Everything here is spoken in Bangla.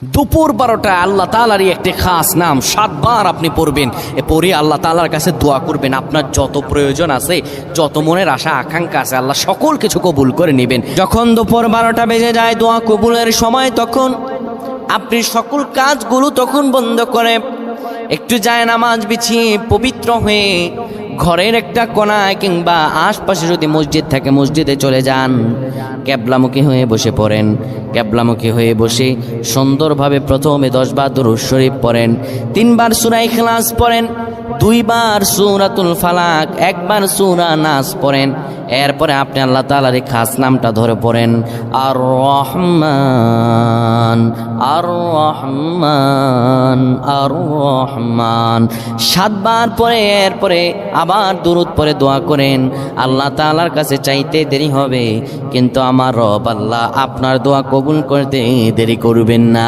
দুপুর 12টা আল্লাহ তাআলারই একটি খাস নাম 7 বার আপনি পড়বেন। এ পড়ে আল্লাহ তাআলার কাছে দোয়া করবেন। আপনার যত প্রয়োজন আছে, যত মনের আশা আকাঙ্ক্ষা আছে, আল্লাহ সকল কিছু কবুল করে নেবেন। যখন দুপুর 12টা বেজে যায় দোয়া কবুলের সময়, তখন আপনি সকল কাজগুলো তখন বন্ধ করে একটু যায় নামাজ বিছিয়ে পবিত্র হয়ে ঘরের একটা কোনায় কিংবা আশপাশে যদি মসজিদ থাকে মসজিদে চলে যান, ক্যাবলামুখী হয়ে বসে পড়েন। ক্যাবলামুখী হয়ে বসে সুন্দরভাবে প্রথমে 10 বার দুরূদ শরীফ পড়েন, 3 বার সূরা ইখলাস পড়েন, 2 বার সূরাতুল ফালাক, 1 বার সূরা নাস পড়েন। এরপরে আপনি আল্লাহ তাআলার এই খাস নামটা ধরে পড়েন, আর রহমান আর রহমান আর রহমান 7 বার পরে এরপরে আবার দুরূদ পড়ে দোয়া করেন। আল্লাহ তাআলার কাছে চাইতে দেরি হবে, কিন্তু আমার রব আল্লাহ আপনার দোয়া কবুল করতে দেরি করবেন না।